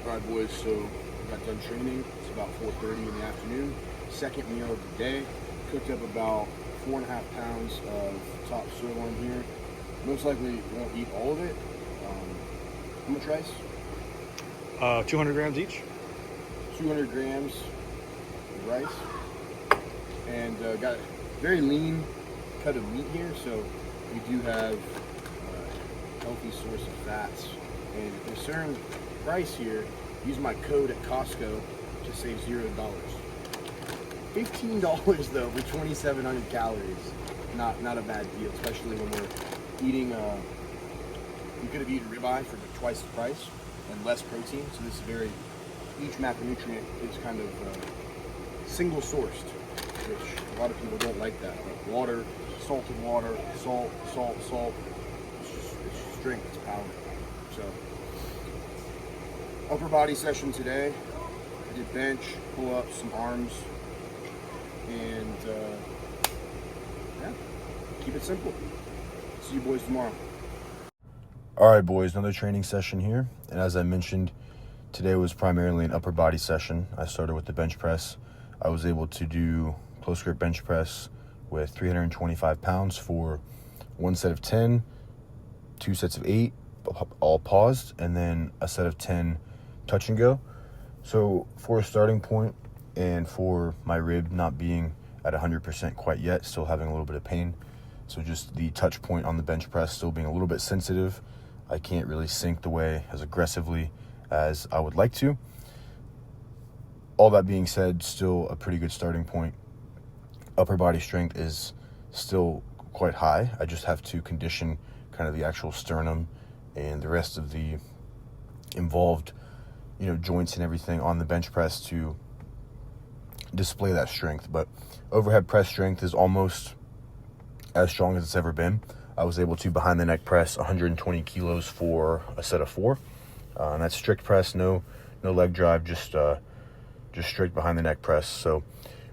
All right, boys, so I got done training. It's about 4:30 in the afternoon. Second meal of the day. Cooked up about 4.5 pounds of top sirloin here. Most likely won't eat all of it. How much rice? 200 grams each. 200 grams of rice. And got a very lean cut of meat here, so we do have a healthy source of fats. And if you're serving rice here, use my code at Costco to save $0. $15 though for 2,700 calories. Not a bad deal, especially when we're eating. We could have eaten ribeye for twice the price and less protein. So this is each macronutrient is kind of single sourced, which a lot of people don't like that. Like water, salted water, salt. It's strength, it's power. So upper body session today. I did bench, pull ups, some arms, and yeah, keep it simple. See you boys tomorrow. All right, boys, another training session here. And as I mentioned, today was primarily an upper body session. I started with the bench press. I was able to do close grip bench press with 325 pounds for one set of 10, two sets of 8, all paused, and then a set of 10 touch and go. So for a starting point, and for my rib not being at 100% quite yet, still having a little bit of pain, so just the touch point on the bench press still being a little bit sensitive. I can't really sink the way as aggressively as I would like to. All that being said, still a pretty good starting point. Upper body strength is still quite high. I just have to condition kind of the actual sternum and the rest of the involved, joints and everything on the bench press to display that strength. But overhead press strength is almost as strong as it's ever been. I was able to behind the neck press 120 kilos for a set of 4. And that's strict press, no leg drive, just strict behind the neck press. So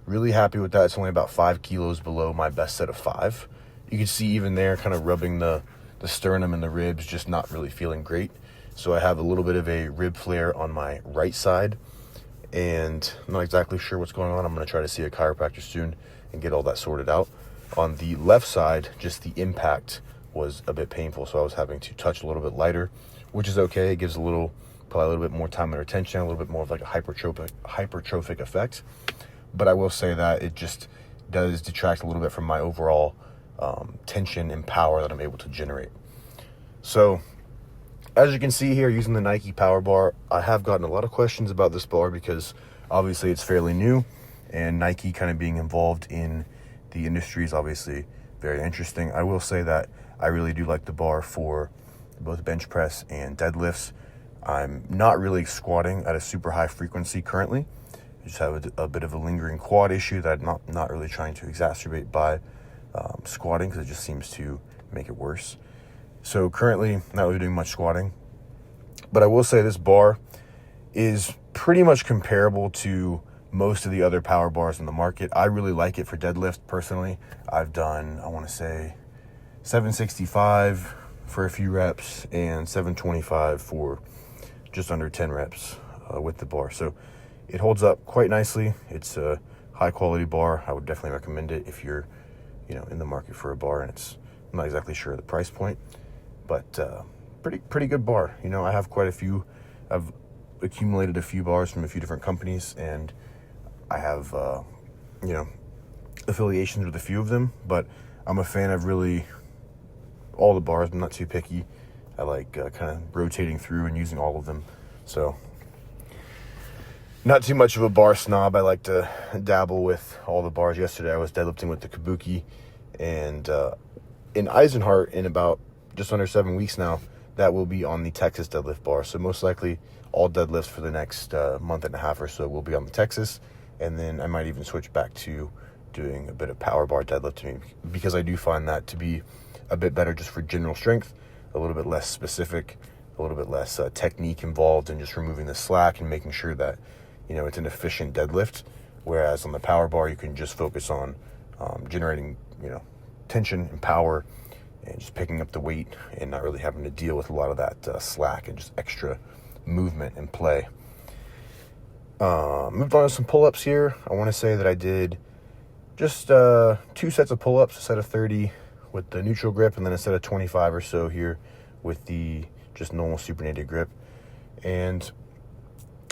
really happy with that. It's only about 5 kilos below my best set of 5. You can see even there kind of rubbing the sternum and the ribs, just not really feeling great. So I have a little bit of a rib flare on my right side, and I'm not exactly sure what's going on. I'm going to try to see a chiropractor soon and get all that sorted out. On the left side, just the impact was a bit painful, so I was having to touch a little bit lighter, which is okay. It gives probably a little bit more time and attention, a little bit more of like a hypertrophic effect. But I will say that it just does detract a little bit from my overall tension and power that I'm able to generate. So as you can see here, using the Nike Power Bar, I have gotten a lot of questions about this bar because obviously it's fairly new, and Nike kind of being involved in the industry is obviously very interesting. I will say that I really do like the bar for both bench press and deadlifts. I'm not really squatting at a super high frequency currently. I just have a bit of a lingering quad issue that I'm not really trying to exacerbate by squatting, because it just seems to make it worse. So currently not really doing much squatting, but I will say this bar is pretty much comparable to most of the other power bars in the market. I really like it for deadlift personally. I've done, I want to say 765 for a few reps and 725 for just under 10 reps with the bar. So it holds up quite nicely. It's a high quality bar. I would definitely recommend it if you're, in the market for a bar, and I'm not exactly sure of the price point, but pretty good bar. I have quite a few. I've accumulated a few bars from a few different companies, and I have, affiliations with a few of them, but I'm a fan of really all the bars. I'm not too picky. I like kind of rotating through and using all of them. So not too much of a bar snob. I like to dabble with all the bars. Yesterday I was deadlifting with the Kabuki, and in Eisenhart, in about just under 7 weeks now, that will be on the Texas deadlift bar. So most likely all deadlifts for the next month and a half or so will be on the Texas. And then I might even switch back to doing a bit of power bar deadlifting, because I do find that to be a bit better just for general strength, a little bit less specific, a little bit less technique involved, and just removing the slack and making sure that, it's an efficient deadlift. Whereas on the power bar, you can just focus on generating, tension and power, and just picking up the weight and not really having to deal with a lot of that slack and just extra movement and play. Moved on to some pull-ups here. I want to say that I did just 2 sets of pull-ups, a set of 30 with the neutral grip, and then a set of 25 or so here with the just normal supinated grip.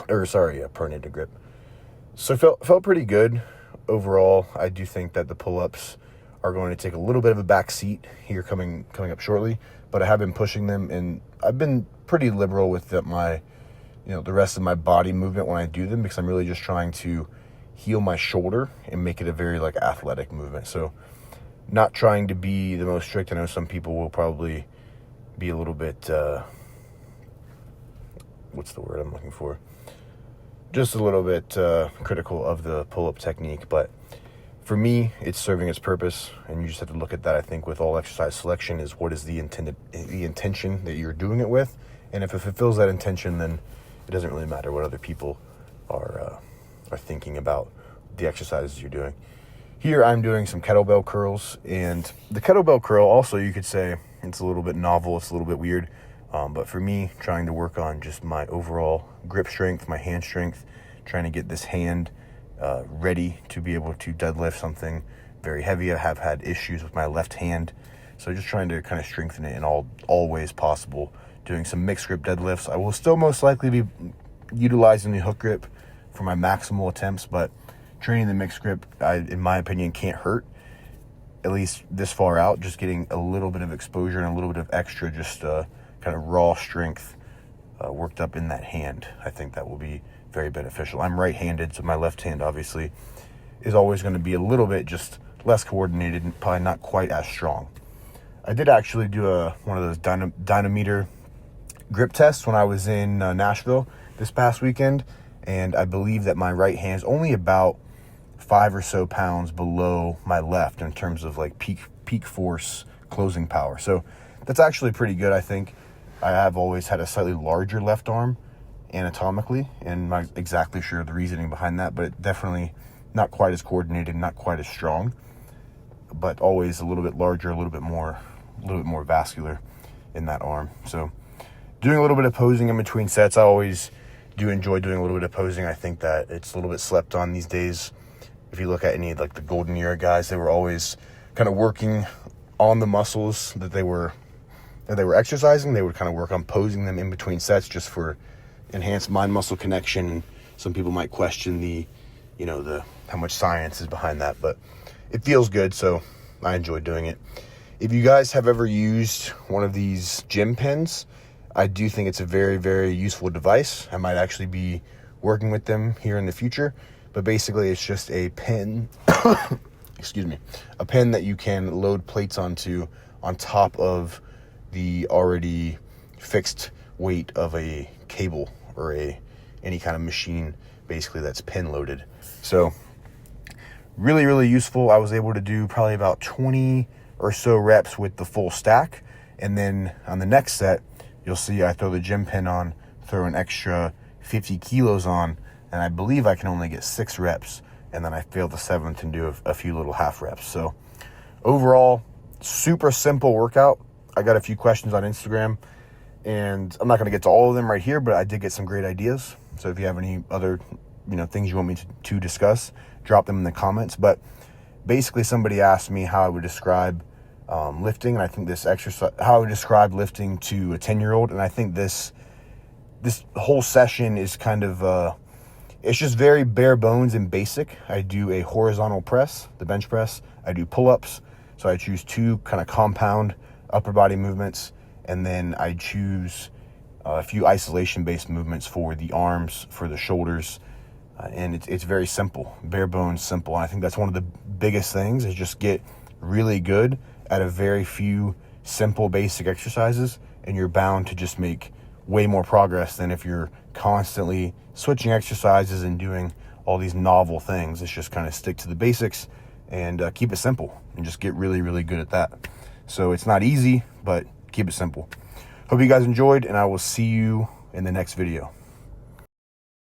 Pronated grip. So felt pretty good overall. I do think that the pull-ups are going to take a little bit of a back seat here coming up shortly, but I have been pushing them, and I've been pretty liberal with the rest of my body movement when I do them, because I'm really just trying to heal my shoulder and make it a very like athletic movement. So not trying to be the most strict. I know some people will probably be a little bit, what's the word I'm looking for? Just a little bit critical of the pull-up technique, but for me, it's serving its purpose, and you just have to look at that. I think with all exercise selection is what is the intention that you're doing it with, and if it fulfills that intention, then it doesn't really matter what other people are thinking about the exercises you're doing. Here, I'm doing some kettlebell curls, and the kettlebell curl also, you could say, it's a little bit novel, it's a little bit weird. But for me, trying to work on just my overall grip strength, my hand strength, trying to get this hand ready to be able to deadlift something very heavy. I have had issues with my left hand, so just trying to kind of strengthen it in all ways possible. Doing some mixed grip deadlifts. I will still most likely be utilizing the hook grip for my maximal attempts, but training the mixed grip, in my opinion, can't hurt, at least this far out. Just getting a little bit of exposure and a little bit of extra just kind of raw strength worked up in that hand. I think that will be very beneficial. I'm right-handed, so my left hand obviously is always going to be a little bit just less coordinated and probably not quite as strong. I did actually do one of those dynameter grip tests when I was in Nashville this past weekend, and I believe that my right hand is only about 5 or so pounds below my left in terms of like peak force closing power. So that's actually pretty good, I think. I have always had a slightly larger left arm anatomically, and I'm not exactly sure the reasoning behind that, but it definitely not quite as coordinated, not quite as strong, but always a little bit larger, a little bit more vascular in that arm. So doing a little bit of posing in between sets, I always do enjoy doing a little bit of posing. I think that it's a little bit slept on these days. If you look at any like the golden era guys, they were always kind of working on the muscles that they were exercising. They would kind of work on posing them in between sets just for enhanced mind-muscle connection. Some people might question the how much science is behind that, but it feels good, so I enjoy doing it. If you guys have ever used one of these gym pens, I do think it's a very, very useful device. I might actually be working with them here in the future, but basically it's just a pen, a pen that you can load plates onto on top of the already fixed weight of a cable or any kind of machine, basically, that's pin loaded. So really, really useful. I was able to do probably about 20 or so reps with the full stack, and then on the next set, you'll see I throw the gym pin on, throw an extra 50 kilos on, and I believe I can only get 6 reps, and then I fail the 7th and do a few little half reps. So overall, super simple workout. I got a few questions on Instagram, and I'm not going to get to all of them right here, but I did get some great ideas. So if you have any other things you want me to discuss, drop them in the comments. But basically, somebody asked me how I would describe lifting, and I think this exercise, how I would describe lifting to a 10-year-old, and I think this whole session is kind of it's just very bare bones and basic. I do a horizontal press, the bench press. I do pull-ups, so I choose 2 kind of compound upper body movements, and then I choose a few isolation-based movements for the arms, for the shoulders, and it's very simple, bare bones simple. And I think that's one of the biggest things, is just get really good at a very few simple basic exercises, and you're bound to just make way more progress than if you're constantly switching exercises and doing all these novel things. It's just kind of stick to the basics and keep it simple and just get really, really good at that. So it's not easy, but keep it simple. Hope you guys enjoyed, and I will see you in the next video.